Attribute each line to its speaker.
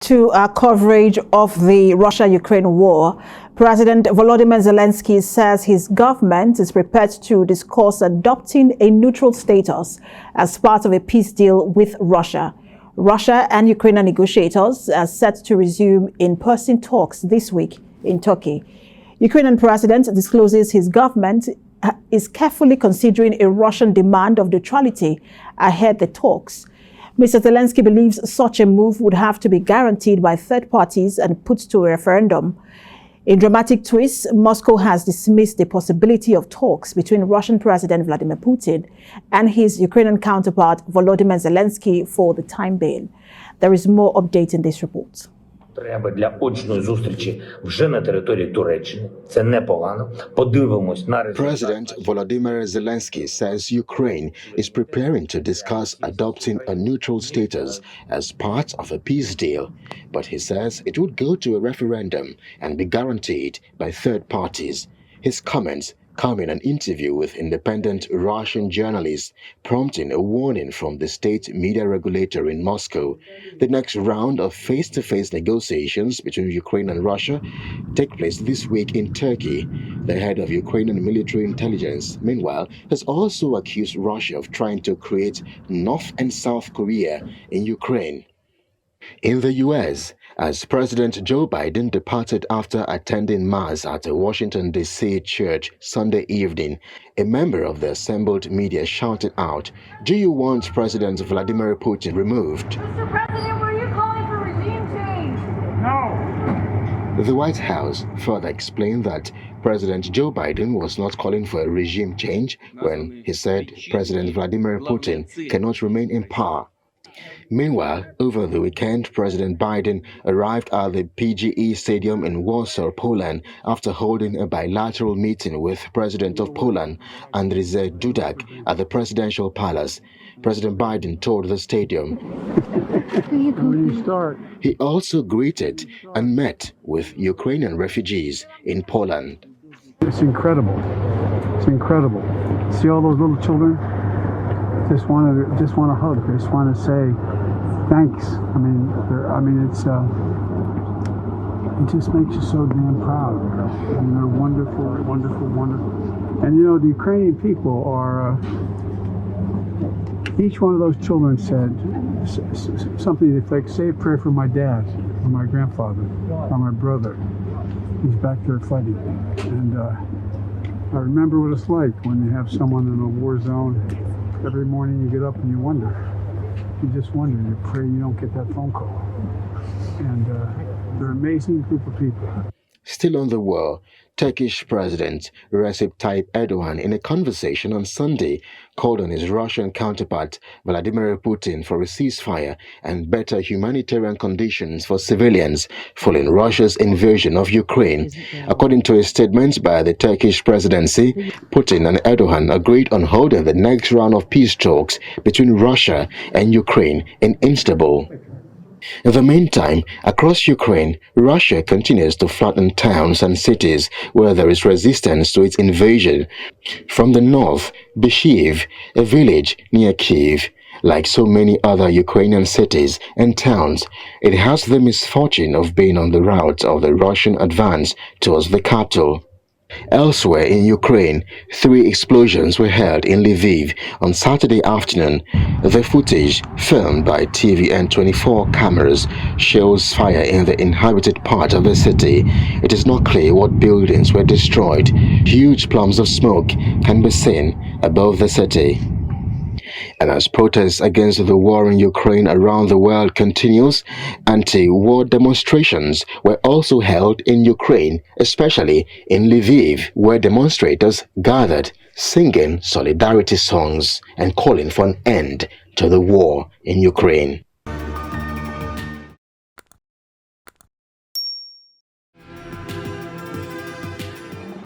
Speaker 1: To our coverage of the Russia-Ukraine war, President Volodymyr Zelenskyy says his government is prepared to discuss adopting a neutral status as part of a peace deal with Russia. Russia and Ukrainian negotiators are set to resume in-person talks this week in Turkey. Ukrainian president discloses his government is carefully considering a Russian demand of neutrality ahead the talks. Mr. Zelenskyy believes such a move would have to be guaranteed by third parties and put to a referendum. In dramatic twists, Moscow has dismissed the possibility of talks between Russian President Vladimir Putin and his Ukrainian counterpart Volodymyr Zelenskyy for the time being. There is more update in this report.
Speaker 2: Треба для очної зустрічі вже на території Туреччини. Це непогано. Подивимось на результат.
Speaker 3: President Volodymyr Zelenskyy says Ukraine is preparing to discuss adopting a neutral status as part of a peace deal, but he says it would go to a referendum and be guaranteed by third parties. His comments come in an interview with independent Russian journalists, prompting a warning from the state media regulator in Moscow. The next round of face-to-face negotiations between Ukraine and Russia take place this week in Turkey. The head of Ukrainian military intelligence, meanwhile, has also accused Russia of trying to create North and South Korea in Ukraine. In the U.S., as President Joe Biden departed after attending Mass at a Washington, D.C. church Sunday evening, a member of the assembled media shouted out, "Do you want President Vladimir Putin removed?"
Speaker 4: Mr. President, were you calling for regime change?
Speaker 3: No. The White House further explained that President Joe Biden was not calling for a regime change when he said President Vladimir Putin cannot remain in power. Meanwhile, over the weekend, President Biden arrived at the PGE Stadium in Warsaw, Poland, after holding a bilateral meeting with President of Poland, Andrzej Duda, at the Presidential Palace. President Biden told the stadium. He also greeted and met with Ukrainian refugees in Poland.
Speaker 5: It's incredible. It's incredible. See all those little children? Just want to hug. They just want to say thanks. It just makes you so damn proud. And they're wonderful, wonderful, wonderful. And you know, the Ukrainian people are. Each one of those children said something like, "Say a prayer for my dad, or my grandfather, or my brother. He's back there fighting." And I remember what it's like when you have someone in a war zone. Every morning you get up and you wonder. You just wonder. You pray you don't get that phone call. And they're an amazing group of people.
Speaker 3: Still on the war, Turkish President Recep Tayyip Erdogan, in a conversation on Sunday, called on his Russian counterpart Vladimir Putin for a ceasefire and better humanitarian conditions for civilians following Russia's invasion of Ukraine. According to a statement by the Turkish presidency, Putin and Erdogan agreed on holding the next round of peace talks between Russia and Ukraine in Istanbul. In the meantime, across Ukraine, Russia continues to flatten towns and cities where there is resistance to its invasion. From the north, Beshiv, a village near Kyiv, like so many other Ukrainian cities and towns, it has the misfortune of being on the route of the Russian advance towards the capital. Elsewhere in Ukraine, 3 explosions were heard in Lviv on Saturday afternoon. The footage, filmed by TVN24 cameras, shows fire in the inhabited part of the city. It is not clear what buildings were destroyed. Huge plumes of smoke can be seen above the city. And as protests against the war in Ukraine around the world continues, anti-war demonstrations were also held in Ukraine, especially in Lviv, where demonstrators gathered singing solidarity songs and calling for an end to the war in Ukraine.